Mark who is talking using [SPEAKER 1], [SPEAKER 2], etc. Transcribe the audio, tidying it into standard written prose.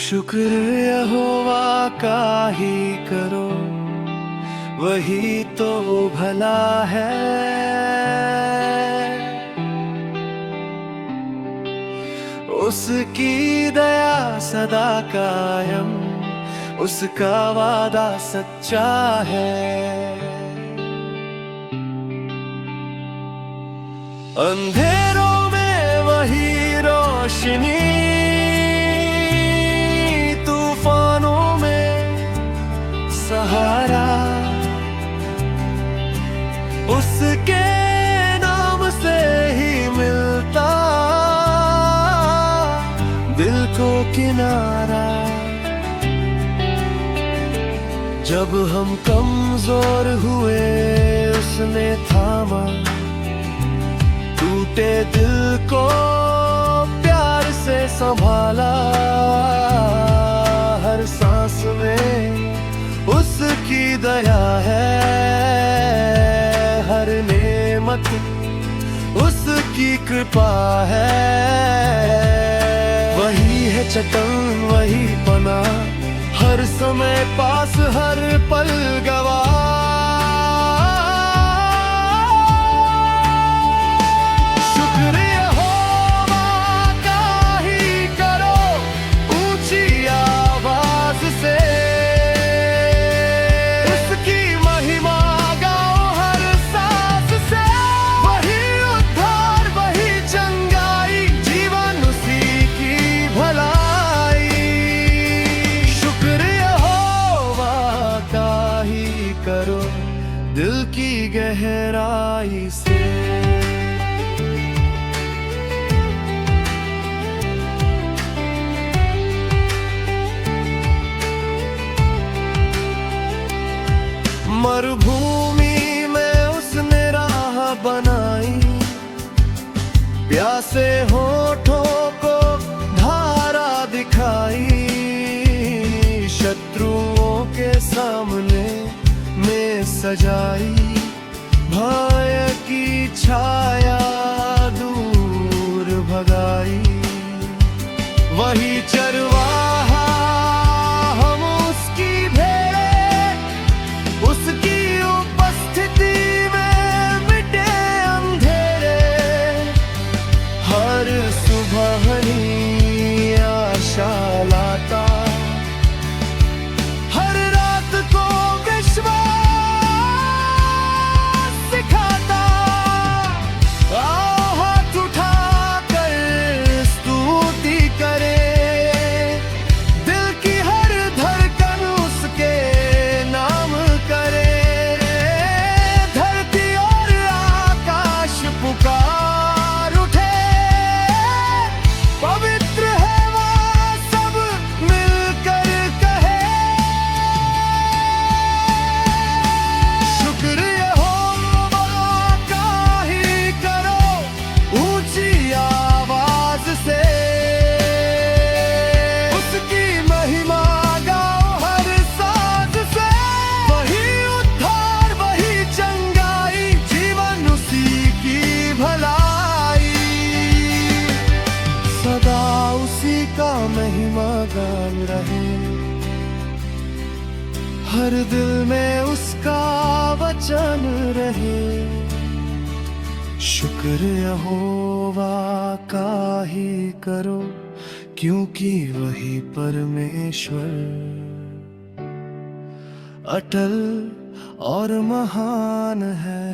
[SPEAKER 1] शुक्र यहोवा का ही करो, वही तो भला है। उसकी दया सदा कायम, उसका वादा सच्चा है। अंधेरों में वही रोशनी, तूफानों में सहारा। उसके नाम से ही मिलता दिल को किनारा। जब हम कमजोर हुए उसने थामा, टूटे दिल को प्यार से संभाला। हर सांस में उसकी दया है, हर नेमत उसकी कृपा है। वही है चट्टान वही पना, हर समय पास हर पल गवाह। करो दिल की गहराई से। मरुभूमि में उसने राह बनाई, प्यासे होठों को धारा दिखाई। शत्रुओं के सामने में सजाई, भय की छाया दूर भगाई। वही चरवाहा हम उसकी भेड़, उसकी उपस्थिति में मिटे अंधेरे। हर सुबह नई आशा लाता, का महिमा गान रहे। हर दिल में उसका वचन रहे। शुक्र यहोवा का ही करो, क्योंकि वही परमेश्वर अटल और महान है।